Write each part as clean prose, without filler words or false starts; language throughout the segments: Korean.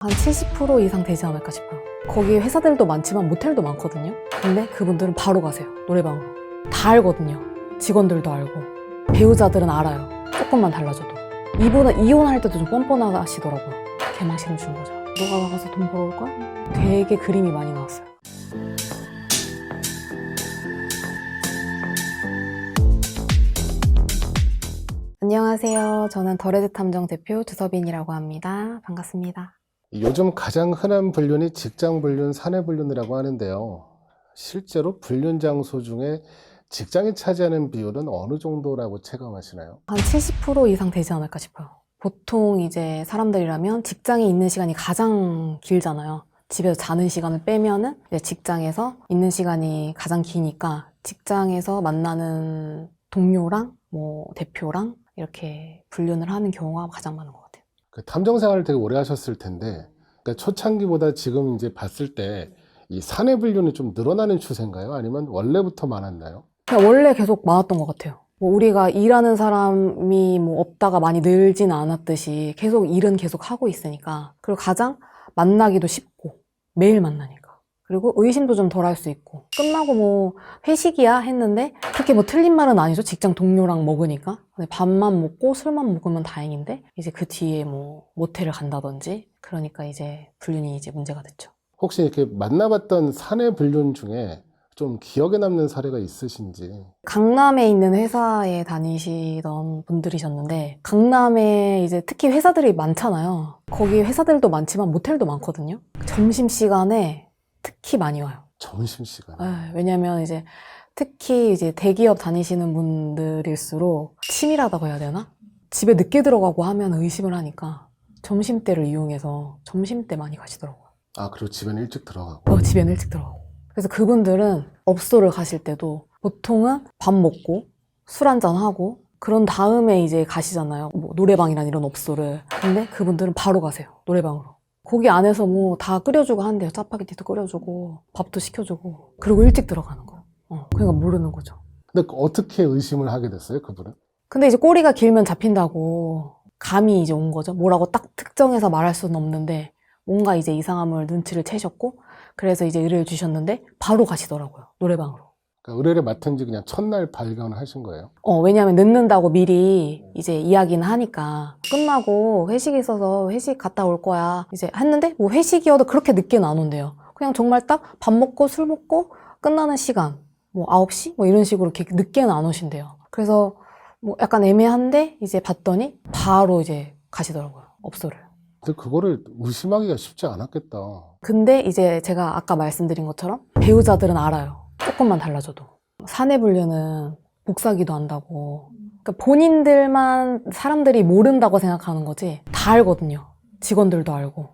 한 70% 이상 되지 않을까 싶어요. 거기 회사들도 많지만 모텔도 많거든요. 근데 그분들은 바로 가세요. 노래방으로. 다 알거든요. 직원들도 알고. 배우자들은 알아요. 조금만 달라져도. 이분은 이혼할 때도 좀 뻔뻔하시더라고요. 개망신을 준 거죠. 너가 나가서 돈 벌어올 거야? 되게 그림이 많이 나왔어요. 안녕하세요. 저는 더레드 탐정 대표 주서빈이라고 합니다. 반갑습니다. 요즘 가장 흔한 분류는 직장 분류, 사내 분류라고 하는데요. 실제로 분류 장소 중에 직장이 차지하는 비율은 어느 정도라고 체감하시나요? 한 70% 이상 되지 않을까 싶어요. 보통 이제 사람들이라면 직장에 있는 시간이 가장 길잖아요. 집에서 자는 시간을 빼면은 이제 직장에서 있는 시간이 가장 기니까 직장에서 만나는 동료랑 뭐 대표랑 이렇게 분류를 하는 경우가 가장 많은 것 같아요. 그 탐정 생활을 되게 오래 하셨을 텐데, 그러니까 초창기보다 지금 이제 봤을 때 이 사내 분류는 좀 늘어나는 추세인가요? 아니면 원래부터 많았나요? 그냥 원래 계속 많았던 것 같아요. 뭐 우리가 일하는 사람이 뭐 없다가 많이 늘진 않았듯이 계속 일은 계속 하고 있으니까. 그리고 가장 만나기도 쉽고 매일 만나니까. 그리고 의심도 좀 덜 할 수 있고. 끝나고 뭐 회식이야 했는데 그렇게 뭐 틀린 말은 아니죠. 직장 동료랑 먹으니까. 근데 밥만 먹고 술만 먹으면 다행인데 이제 그 뒤에 뭐 모텔을 간다든지 그러니까 이제 불륜이 이제 문제가 됐죠. 혹시 이렇게 만나봤던 사내 분류 중에 좀 기억에 남는 사례가 있으신지? 강남에 있는 회사에 다니시던 분들이셨는데 강남에 이제 특히 회사들이 많잖아요. 거기 회사들도 많지만 모텔도 많거든요. 점심시간에 특히 많이 와요. 점심시간에. 왜냐면 이제 특히 이제 대기업 다니시는 분들일수록 치밀하다고 해야 되나? 집에 늦게 들어가고 하면 의심을 하니까 점심때를 이용해서 점심때 많이 가시더라고요. 아, 그리고 집에는 일찍 들어가고. 집에는 일찍 들어가고. 그래서 그분들은 업소를 가실 때도 보통은 밥 먹고 술 한잔 하고 그런 다음에 이제 가시잖아요. 뭐 노래방이란 이런 업소를. 근데 그분들은 바로 가세요. 노래방으로. 거기 안에서 뭐 다 끓여주고 한대요. 짜파게티도 끓여주고 밥도 시켜주고. 그리고 일찍 들어가는 거. 그러니까 모르는 거죠. 근데 어떻게 의심을 하게 됐어요, 그분은? 근데 이제 꼬리가 길면 잡힌다고 감이 이제 온 거죠. 뭐라고 딱 특정해서 말할 수는 없는데 뭔가 이제 이상함을 눈치를 채셨고 그래서 이제 의뢰를 주셨는데 바로 가시더라고요. 노래방으로. 그러니까 의뢰를 맡은 지 그냥 첫날 발견하신 거예요? 왜냐면 늦는다고 미리 이제 이야기는 하니까 끝나고 회식이 있어서 회식 갔다 올 거야 이제 했는데 뭐 회식이어도 그렇게 늦게는 안 온대요. 그냥 정말 딱 밥 먹고 술 먹고 끝나는 시간 뭐 9시? 뭐 이런 식으로 이렇게 늦게는 안 오신대요. 그래서 뭐 약간 애매한데 이제 봤더니 바로 이제 가시더라고요. 업소를. 근데 그거를 의심하기가 쉽지 않았겠다. 근데 이제 제가 아까 말씀드린 것처럼 배우자들은 알아요. 조금만 달라져도. 사내 분류는 복사기도 한다고. 그러니까 본인들만 사람들이 모른다고 생각하는 거지 다 알거든요. 직원들도 알고.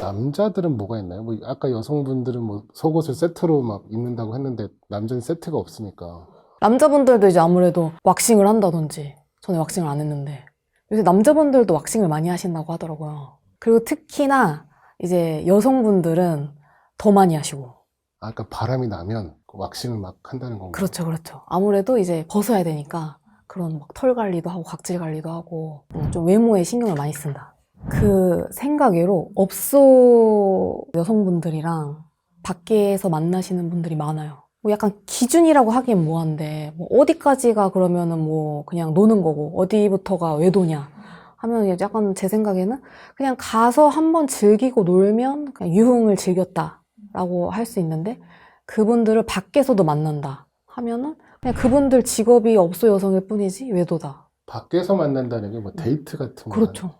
남자들은 뭐가 있나요? 뭐 아까 여성분들은 뭐 속옷을 세트로 막 입는다고 했는데 남자는 세트가 없으니까. 남자분들도 이제 아무래도 왁싱을 한다든지 저는 왁싱을 안 했는데 요새 남자분들도 왁싱을 많이 하신다고 하더라고요. 그리고 특히나 이제 여성분들은 더 많이 하시고. 아까 바람이 나면 왁싱을 막 한다는 건가요? 그렇죠, 그렇죠. 아무래도 이제 벗어야 되니까 그런 막 털 관리도 하고 각질 관리도 하고 좀 외모에 신경을 많이 쓴다. 그 생각외로 업소 여성분들이랑 밖에서 만나시는 분들이 많아요. 뭐 약간 기준이라고 하기엔 뭐한데 뭐 어디까지가 그러면은 뭐 그냥 노는 거고 어디부터가 외도냐 하면 약간 제 생각에는 그냥 가서 한번 즐기고 놀면 그냥 유흥을 즐겼다라고 할 수 있는데 그분들을 밖에서도 만난다 하면은 그냥 그분들 직업이 업소 여성일 뿐이지 외도다. 밖에서 만난다는 게 뭐 데이트 같은 거. 그렇죠.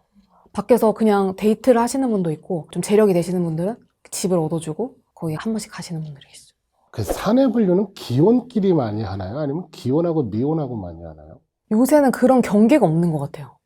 밖에서 그냥 데이트를 하시는 분도 있고 좀 재력이 되시는 분들은 집을 얻어주고 거기 한 번씩 가시는 분들이 계시죠. 그 사내 분류는 기혼끼리 많이 하나요? 아니면 기혼하고 미혼하고 많이 하나요? 요새는 그런 경계가 없는 것 같아요.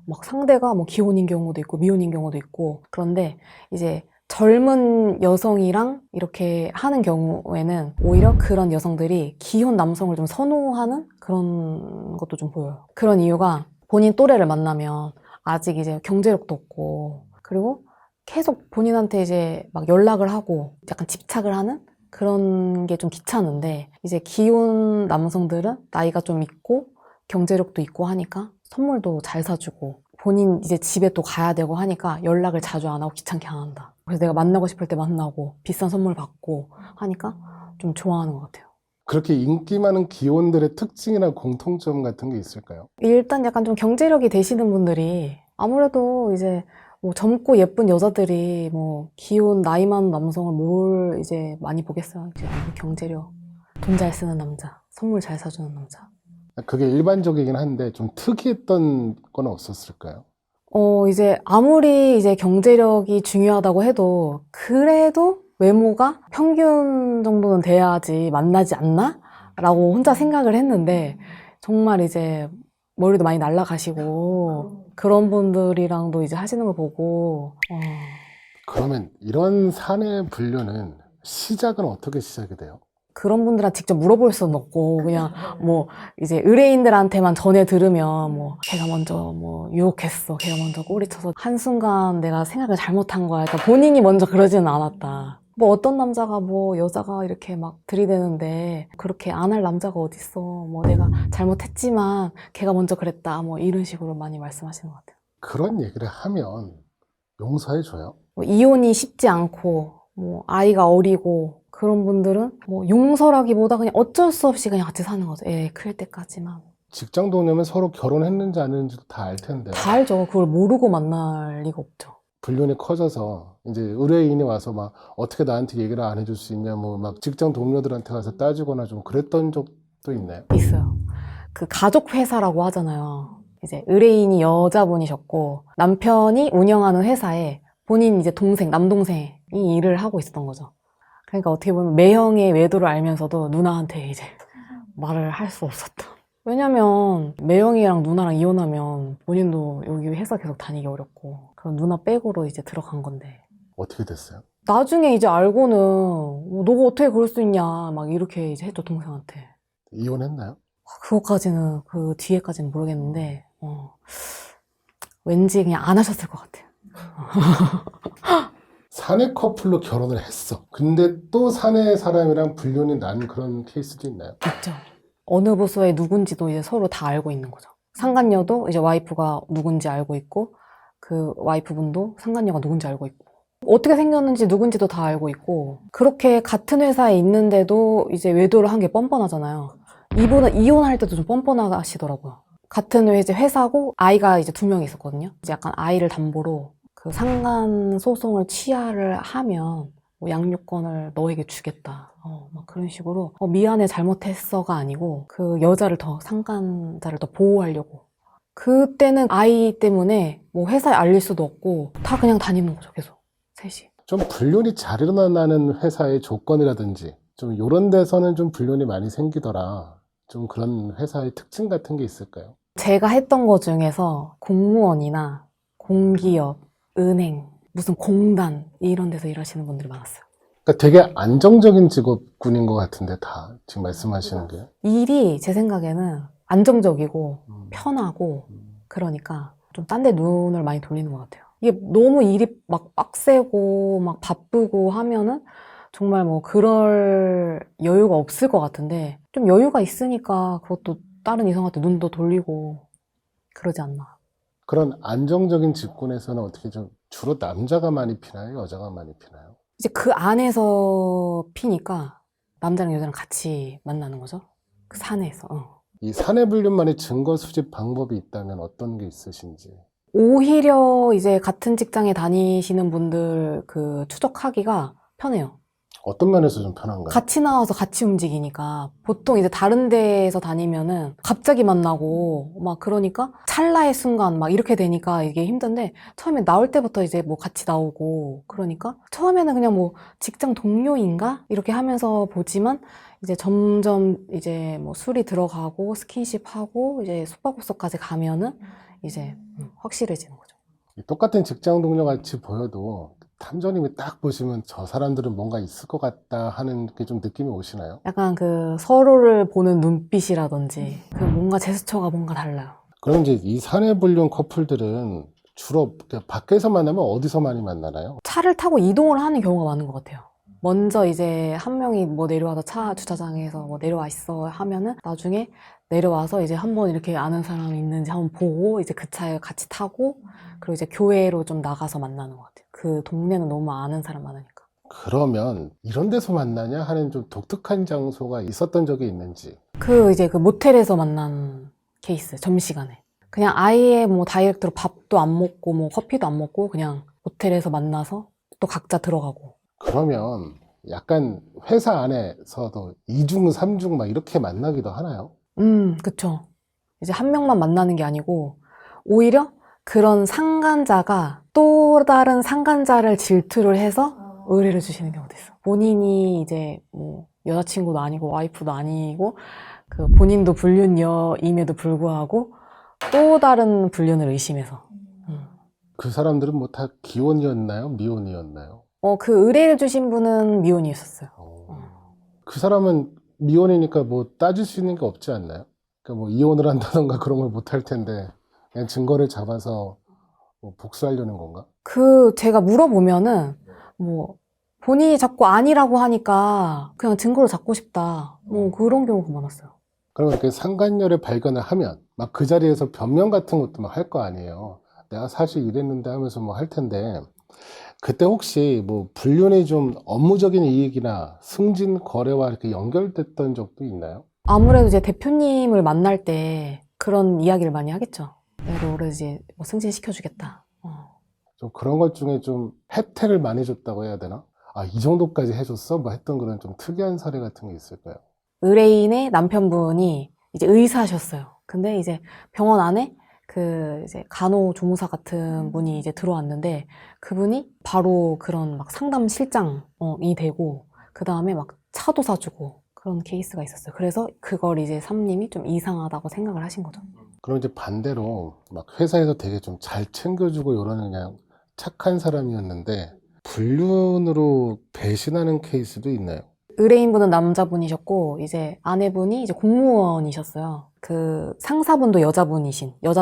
막 상대가 뭐 기혼인 경우도 있고 미혼인 경우도 있고 그런데 이제 젊은 여성이랑 이렇게 하는 경우에는 오히려 그런 여성들이 기혼 남성을 좀 선호하는 그런 것도 좀 보여요. 그런 이유가 본인 또래를 만나면 아직 이제 경제력도 없고 그리고 계속 본인한테 이제 막 연락을 하고 약간 집착을 하는 그런 게 좀 귀찮은데 이제 기혼 남성들은 나이가 좀 있고 경제력도 있고 하니까 선물도 잘 사주고 본인 이제 집에 또 가야 되고 하니까 연락을 자주 안 하고 귀찮게 안 한다. 그래서 내가 만나고 싶을 때 만나고 비싼 선물 받고 하니까 좀 좋아하는 것 같아요. 그렇게 인기 많은 기혼들의 특징이나 공통점 같은 게 있을까요? 일단 약간 좀 경제력이 되시는 분들이 아무래도 이제 뭐 젊고 예쁜 여자들이 뭐 기혼 나이 많은 남성을 뭘 이제 많이 보겠어요. 이제 경제력, 돈 잘 쓰는 남자, 선물 잘 사주는 남자. 그게 일반적이긴 한데 좀 특이했던 건 없었을까요? 이제 아무리 이제 경제력이 중요하다고 해도 그래도 외모가 평균 정도는 돼야지 만나지 않나? 라고 혼자 생각을 했는데 정말 이제 머리도 많이 날아가시고 그런 분들이랑도 이제 하시는 걸 보고 그러면 이런 사내 분류는 시작은 어떻게 시작이 돼요? 그런 분들한테 직접 물어볼 수는 없고 그냥 뭐 이제 의뢰인들한테만 전해 들으면 뭐 걔가 먼저 뭐 유혹했어, 걔가 먼저 꼬리쳐서 한순간 내가 생각을 잘못한 거야. 그러니까 본인이 먼저 그러지는 않았다. 뭐 어떤 남자가 뭐 여자가 이렇게 막 들이대는데 그렇게 안 할 남자가 어딨어. 뭐 내가 잘못했지만 걔가 먼저 그랬다. 뭐 이런 식으로 많이 말씀하시는 것 같아요. 그런 얘기를 하면 용서해줘요? 뭐 이혼이 쉽지 않고 뭐 아이가 어리고 그런 분들은 뭐 용서라기보다 그냥 어쩔 수 없이 그냥 같이 사는 거죠. 애 클 때까지만. 직장 동료면 서로 결혼했는지 안 했는지도 다 알 텐데 다 알죠. 그걸 모르고 만날 리가 없죠. 불륜이 커져서 이제 의뢰인이 와서 막 어떻게 나한테 얘기를 안 해줄 수 있냐 뭐 막 직장 동료들한테 가서 따지거나 좀 그랬던 적도 있나요? 있어요. 그 가족 회사라고 하잖아요. 이제 의뢰인이 여자분이셨고 남편이 운영하는 회사에 본인 이제 동생, 남동생이 일을 하고 있었던 거죠. 그러니까 어떻게 보면 매형의 외도를 알면서도 누나한테 이제 말을 할 수 없었다. 왜냐면 매형이랑 누나랑 이혼하면 본인도 여기 회사 계속 다니기 어렵고 그럼 누나 백으로 이제 들어간 건데 어떻게 됐어요? 나중에 이제 알고는 너가 어떻게 그럴 수 있냐 막 이렇게 이제 했죠 동생한테. 이혼했나요? 그것까지는 그 뒤에까지는 모르겠는데 왠지 그냥 안 하셨을 것 같아요. 사내 커플로 결혼을 했어. 근데 또 사내 사람이랑 불륜이 난 그런 케이스도 있나요? 있죠. 어느 부서에 누군지도 이제 서로 다 알고 있는 거죠. 상간녀도 이제 와이프가 누군지 알고 있고 그 와이프분도 상간녀가 누군지 알고 있고 어떻게 생겼는지 누군지도 다 알고 있고 그렇게 같은 회사에 있는데도 이제 외도를 한 게 뻔뻔하잖아요. 이분은 이혼할 때도 좀 뻔뻔하시더라고요. 같은 회사고 아이가 이제 2명이 있었거든요. 이제 약간 아이를 담보로 그 상간 소송을 취하를 하면 뭐 양육권을 너에게 주겠다. 막 그런 식으로 미안해 잘못했어가 아니고 그 여자를 더 상간자를 더 보호하려고. 그때는 아이 때문에 뭐 회사에 알릴 수도 없고 다 그냥 다니는 거죠 계속 셋이. 좀 불륜이 잘 일어나는 회사의 조건이라든지 좀 이런 데서는 좀 불륜이 많이 생기더라. 좀 그런 회사의 특징 같은 게 있을까요? 제가 했던 것 중에서 공무원이나 공기업, 은행, 무슨 공단 이런 데서 일하시는 분들이 많았어요. 그러니까 되게 안정적인 직업군인 것 같은데 다 지금 말씀하시는 게. 일이 제 생각에는 안정적이고 편하고 그러니까 좀 딴 데 눈을 많이 돌리는 것 같아요. 이게 너무 일이 막 빡세고 막 바쁘고 하면은 정말 뭐 그럴 여유가 없을 것 같은데 좀 여유가 있으니까 그것도 다른 이성한테 눈도 돌리고 그러지 않나. 그런 안정적인 직군에서는 어떻게 좀 주로 남자가 많이 피나요? 여자가 많이 피나요? 이제 그 안에서 피니까 남자랑 여자랑 같이 만나는 거죠. 그 사내에서. 이 사내 불륜만의 증거 수집 방법이 있다면 어떤 게 있으신지. 오히려 이제 같은 직장에 다니시는 분들 그 추적하기가 편해요. 어떤 면에서 좀 편한가요? 같이 나와서 같이 움직이니까 보통 이제 다른 데에서 다니면은 갑자기 만나고 막 그러니까 찰나의 순간 막 이렇게 되니까 이게 힘든데 처음에 나올 때부터 이제 뭐 같이 나오고 그러니까 처음에는 그냥 뭐 직장 동료인가 이렇게 하면서 보지만 이제 점점 이제 뭐 술이 들어가고 스킨십 하고 이제 숙박업소까지 가면은 이제 확실해지는 거죠. 똑같은 직장 동료 같이 보여도 탐정님이 딱 보시면 저 사람들은 뭔가 있을 것 같다 하는 게 좀 느낌이 오시나요? 약간 그 서로를 보는 눈빛이라든지 그 뭔가 제스처가 뭔가 달라요. 그럼 이제 이 사내 불륜 커플들은 주로 밖에서 만나면 어디서 많이 만나나요? 차를 타고 이동을 하는 경우가 많은 것 같아요. 먼저 이제 한 명이 뭐 내려와서 차 주차장에서 뭐 내려와 있어 하면은 나중에 내려와서 이제 한번 이렇게 아는 사람이 있는지 한번 보고 이제 그 차에 같이 타고 그리고 이제 교회로 좀 나가서 만나는 것 같아요. 그 동네는 너무 아는 사람 많으니까. 그러면 이런 데서 만나냐 하는 좀 독특한 장소가 있었던 적이 있는지. 그 이제 그 모텔에서 만난 케이스, 점심시간에. 그냥 아예 뭐 다이렉트로 밥도 안 먹고 뭐 커피도 안 먹고 그냥 모텔에서 만나서 또 각자 들어가고. 그러면 약간 회사 안에서도 2중, 3중 막 이렇게 만나기도 하나요? 그쵸. 이제 한 명만 만나는 게 아니고 오히려 그런 상간자가 또 다른 상간자를 질투를 해서 의뢰를 주시는 경우도 있어. 본인이 이제 뭐 여자친구도 아니고 와이프도 아니고 그 본인도 불륜녀임에도 불구하고 또 다른 불륜을 의심해서. 그 사람들은 뭐 다 기혼이었나요? 미혼이었나요? 그 의뢰를 주신 분은 미혼이었어요. 그 사람은 미혼이니까 뭐 따질 수 있는 게 없지 않나요? 그러니까 뭐 이혼을 한다던가 그런 걸 못 할 텐데 그냥 증거를 잡아서 뭐 복수하려는 건가? 제가 물어보면은 뭐 본인이 자꾸 아니라고 하니까 그냥 증거를 잡고 싶다. 뭐 그런 경우가 많았어요. 그러면 이렇게 상간녀를 발견을 하면 막 그 자리에서 변명 같은 것도 막 할 거 아니에요. 내가 사실 이랬는데 하면서 뭐 할 텐데 그때 혹시 뭐 불륜이 좀 업무적인 이익이나 승진 거래와 이렇게 연결됐던 적도 있나요? 아무래도 이제 대표님을 만날 때 그런 이야기를 많이 하겠죠. 너를 이제 뭐 승진시켜주겠다. 좀 그런 것 중에 좀 혜택을 많이 줬다고 해야 되나? 아, 이 정도까지 해줬어? 뭐 했던 그런 좀 특이한 사례 같은 게 있을까요? 의뢰인의 남편분이 이제 의사셨어요. 근데 이제 병원 안에 그 이제 간호조무사 같은 분이 이제 들어왔는데 그분이 바로 그런 막 상담 실장이 되고 그 다음에 막 차도 사주고 그런 케이스가 있었어요. 그래서 그걸 이제 사모님이 좀 이상하다고 생각을 하신 거죠. 그럼 이제 반대로 막 회사에서 되게 좀 잘 챙겨주고 이러는 그냥 착한 사람이었는데 불륜으로 배신하는 케이스도 있나요? 의뢰인분은 남자분이셨고 이제 아내분이 이제 공무원이셨어요. 그 상사분도 여자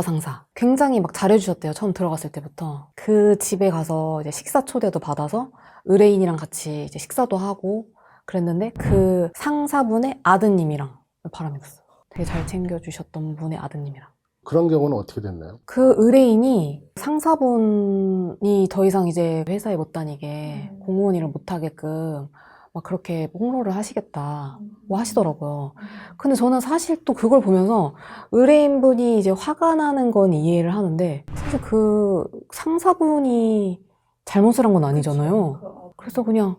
상사. 굉장히 막 잘해주셨대요. 처음 들어갔을 때부터. 그 집에 가서 이제 식사 초대도 받아서 의뢰인이랑 같이 이제 식사도 하고 그랬는데 그 상사분의 아드님이랑 바람이 났어요. 되게 잘 챙겨주셨던 분의 아드님이랑. 그런 경우는 어떻게 됐나요? 그 의뢰인이 상사분이 더 이상 이제 회사에 못 다니게 공무원 일을 못 하게끔 막 그렇게 폭로를 하시겠다 뭐 하시더라고요. 근데 저는 사실 또 그걸 보면서 의뢰인분이 이제 화가 나는 건 이해를 하는데 사실 그 상사분이 잘못을 한 건 아니잖아요. 그래서 그냥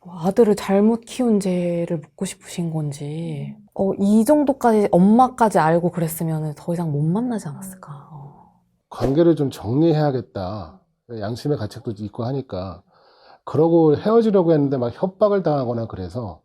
뭐 아들을 잘못 키운 죄를 묻고 싶으신 건지 이 정도까지 엄마까지 알고 그랬으면 더 이상 못 만나지 않았을까. 관계를 좀 정리해야겠다. 양심의 가책도 있고 하니까. 그러고 헤어지려고 했는데 막 협박을 당하거나 그래서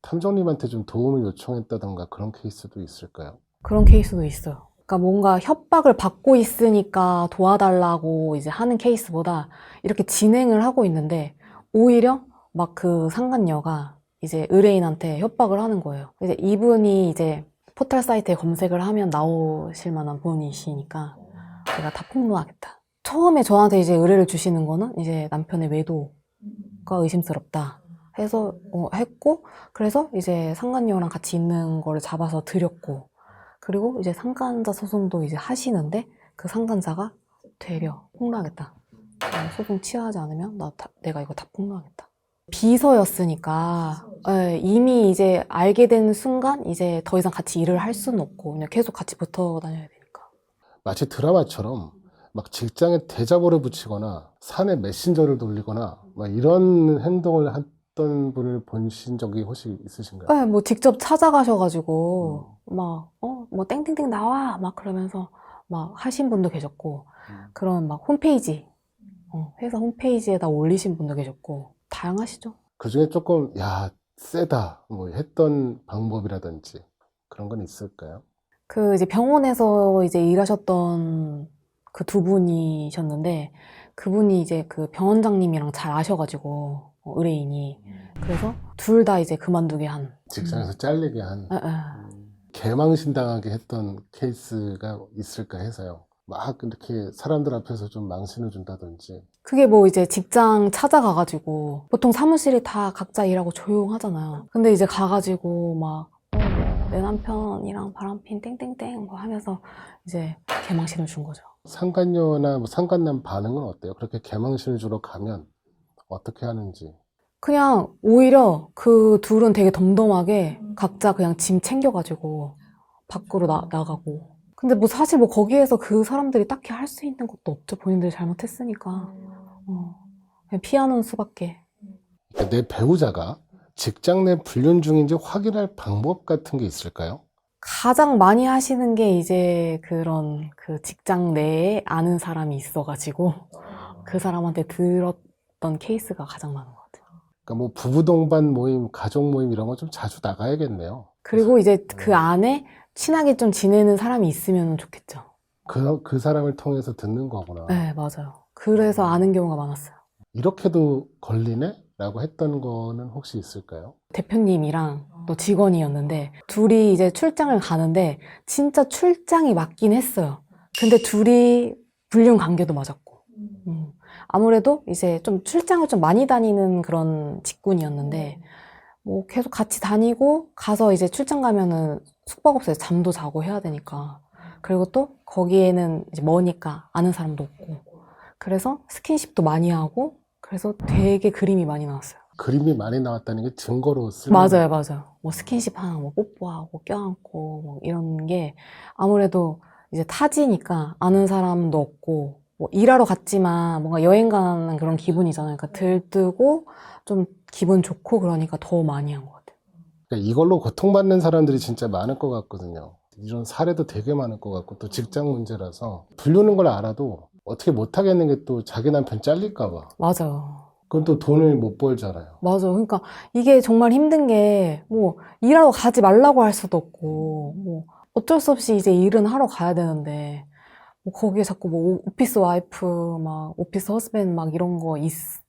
탐정님한테 좀 도움을 요청했다던가 그런 케이스도 있을까요? 그런 케이스도 있어요. 그러니까 뭔가 협박을 받고 있으니까 도와달라고 이제 하는 케이스보다 이렇게 진행을 하고 있는데 오히려 막 그 상간녀가 이제 의뢰인한테 협박을 하는 거예요. 이제 이분이 이제 포털 사이트에 검색을 하면 나오실 만한 분이시니까 내가 다 폭로하겠다. 처음에 저한테 이제 의뢰를 주시는 거는 이제 남편의 외도가 의심스럽다 해서 했고 그래서 이제 상간녀랑 같이 있는 거를 잡아서 드렸고 그리고 이제 상간자 소송도 이제 하시는데 그 상간자가 되려 폭로하겠다. 소송 취하지 않으면 내가 이거 다 폭로하겠다. 비서였으니까 이미 이제 알게 된 순간 이제 더 이상 같이 일을 할 수는 없고 그냥 계속 같이 붙어 다녀야 되니까. 마치 드라마처럼 막 직장에 대자보를 붙이거나 사내 메신저를 돌리거나 막 이런 행동을 했던 분을 보신 적이 혹시 있으신가요? 네, 뭐 직접 찾아가셔가지고 뭐 땡땡땡 나와 막 그러면서 막 하신 분도 계셨고 그런 막 홈페이지 회사 홈페이지에다 올리신 분도 계셨고 다양하시죠. 그 중에 조금 야 세다 뭐 했던 방법이라든지 그런 건 있을까요? 그 이제 병원에서 이제 일하셨던 그 두 분이셨는데 그분이 이제 그 병원장님이랑 잘 아셔가지고 의뢰인이 그래서 둘 다 이제 그만두게 한 직장에서 잘리게 한 에. 개망신당하게 했던 케이스가 있을까 해서요. 막 이렇게 사람들 앞에서 좀 망신을 준다든지. 그게 뭐 이제 직장 찾아가가지고 보통 사무실이 다 각자 일하고 조용하잖아요. 근데 이제 가가지고 막 내 남편이랑 바람핀 땡땡땡 뭐 하면서 이제 개망신을 준 거죠. 상간녀나 뭐 상간남 반응은 어때요? 그렇게 개망신을 주러 가면 어떻게 하는지. 그냥 오히려 그 둘은 되게 덤덤하게 각자 그냥 짐 챙겨가지고 밖으로 나가고. 근데 뭐 사실 뭐 거기에서 그 사람들이 딱히 할 수 있는 것도 없죠. 본인들이 잘못했으니까. 그냥 피하는 수밖에. 그러니까 내 배우자가 직장 내 불륜 중인지 확인할 방법 같은 게 있을까요? 가장 많이 하시는 게 이제 그런 그 직장 내에 아는 사람이 있어가지고 그 사람한테 들었던 케이스가 가장 많은 것 같아요. 그러니까 뭐 부부 동반 모임, 가족 모임 이런 거 좀 자주 나가야겠네요. 그리고 이제 그 안에 친하게 좀 지내는 사람이 있으면 좋겠죠. 그 사람을 통해서 듣는 거구나. 네, 맞아요. 그래서 아는 경우가 많았어요. 이렇게도 걸리네? 라고 했던 거는 혹시 있을까요? 대표님이랑 또 직원이었는데 둘이 이제 출장을 가는데 진짜 출장이 맞긴 했어요. 근데 둘이 불륜 관계도 맞았고. 아무래도 이제 좀 출장을 좀 많이 다니는 그런 직군이었는데 뭐 계속 같이 다니고 가서 이제 출장 가면은 숙박업소에서 잠도 자고 해야 되니까. 그리고 또 거기에는 이제 머니까 아는 사람도 없고. 그래서 스킨십도 많이 하고 그래서 되게 그림이 많이 나왔어요. 그림이 많이 나왔다는 게 증거로 맞아요, 맞아요. 뭐 스킨십 하고, 뭐 뽀뽀하고, 껴안고, 뭐 이런 게 아무래도 이제 타지니까 아는 사람도 없고, 뭐 일하러 갔지만 뭔가 여행 가는 그런 기분이잖아요. 그러니까 들뜨고 좀 기분 좋고 그러니까 더 많이 한 것 같아요. 그러니까 이걸로 고통받는 사람들이 진짜 많을 것 같거든요. 이런 사례도 되게 많을 것 같고 또 직장 문제라서 불르는 걸 알아도 어떻게 못하겠는 게 또 자기 남편 잘릴까 봐. 맞아요. 그건 또 돈을 못 벌잖아요. 맞아요. 그러니까 이게 정말 힘든 게 뭐 일하러 가지 말라고 할 수도 없고, 뭐 어쩔 수 없이 이제 일은 하러 가야 되는데, 뭐 거기에 자꾸 뭐 오피스 와이프, 막 오피스 허스밴드 막 이런 거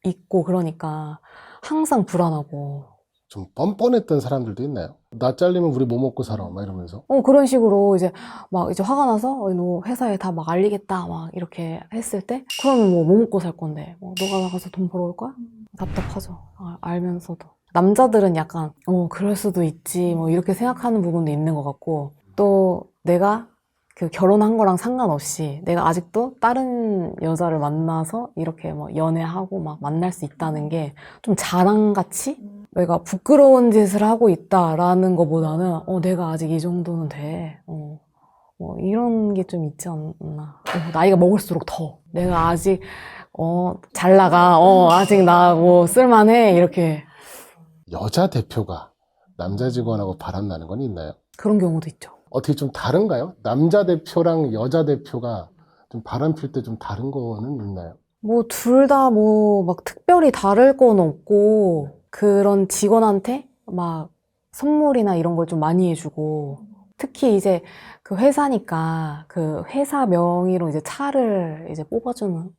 있고 그러니까 항상 불안하고. 좀 뻔뻔했던 사람들도 있나요? 나 잘리면 우리 뭐 먹고 살아? 막 이러면서. 그런 식으로 이제 막 이제 화가 나서 너 회사에 다 막 알리겠다 막 이렇게 했을 때 그러면 뭐 먹고 살 건데 뭐 너가 나가서 돈 벌어올 거야? 답답하죠. 알면서도. 남자들은 약간 그럴 수도 있지 뭐 이렇게 생각하는 부분도 있는 것 같고 또 내가 그 결혼한 거랑 상관없이 내가 아직도 다른 여자를 만나서 이렇게 뭐 연애하고 막 만날 수 있다는 게 좀 자랑같이 내가 부끄러운 짓을 하고 있다라는 것보다는 내가 아직 이 정도는 돼. 뭐 이런 게 좀 있지 않나. 나이가 먹을수록 더 내가 아직 잘 나가. 아직 나 뭐 쓸만해. 이렇게. 여자 대표가 남자 직원하고 바람나는 건 있나요? 그런 경우도 있죠. 어떻게 좀 다른가요? 남자 대표랑 여자 대표가 좀 바람 필 때 좀 다른 거는 있나요? 뭐 둘 다 뭐 막 특별히 다를 건 없고 그런 직원한테 막 선물이나 이런 걸 좀 많이 해주고 특히 이제 그 회사니까 그 회사 명의로 이제 차를 이제 뽑아주는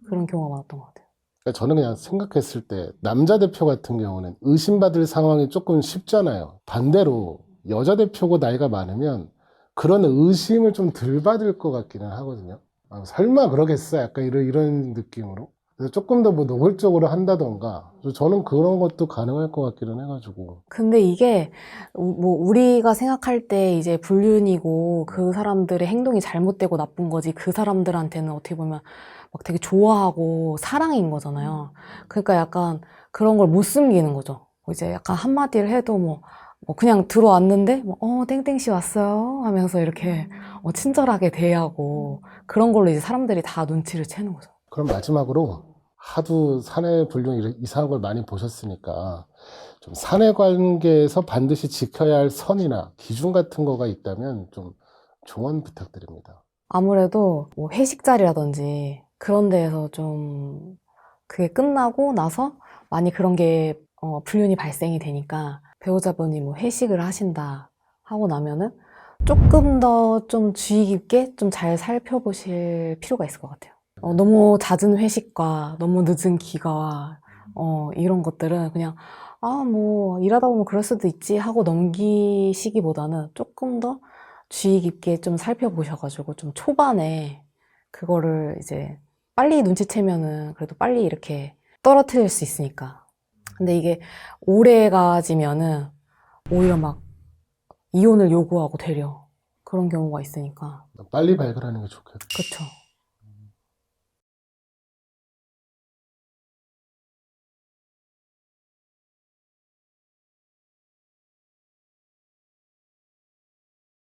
그런 경우가 많았던 것 같아요. 그러니까 저는 그냥 생각했을 때 남자 대표 같은 경우는 의심받을 상황이 조금 쉽잖아요. 반대로 여자 대표고 나이가 많으면 그런 의심을 좀 덜 받을 것 같기는 하거든요. 설마 그러겠어? 약간 이런 느낌으로. 그래서 조금 더 뭐 노골적으로 한다던가. 저는 그런 것도 가능할 것 같기는 해가지고. 근데 이게 뭐 우리가 생각할 때 이제 불륜이고 그 사람들의 행동이 잘못되고 나쁜 거지 그 사람들한테는 어떻게 보면 막 되게 좋아하고 사랑인 거잖아요. 그러니까 약간 그런 걸 못 숨기는 거죠. 이제 약간 한마디를 해도 뭐 그냥 들어왔는데 땡땡씨 왔어요 하면서 이렇게 친절하게 대하고 그런 걸로 이제 사람들이 다 눈치를 채는 거죠. 그럼 마지막으로 하도 사내 불륜 이상한 걸 많이 보셨으니까 좀 사내 관계에서 반드시 지켜야 할 선이나 기준 같은 거가 있다면 좀 조언 부탁드립니다. 아무래도 뭐 회식 자리라든지 그런 데에서 좀 그게 끝나고 나서 많이 그런 게 불륜이 발생이 되니까 배우자분이 뭐 회식을 하신다 하고 나면은 조금 더 좀 주의 깊게 좀 잘 살펴보실 필요가 있을 것 같아요. 너무 잦은 회식과 너무 늦은 귀가 이런 것들은 그냥 뭐 일하다 보면 그럴 수도 있지 하고 넘기시기보다는 조금 더 주의 깊게 좀 살펴보셔가지고 좀 초반에 그거를 이제 빨리 눈치채면은 그래도 빨리 이렇게 떨어뜨릴 수 있으니까. 근데 이게 오래 가지면은 오히려 막 이혼을 요구하고 되려 그런 경우가 있으니까. 빨리 발견하는 게 좋겠다. 그쵸.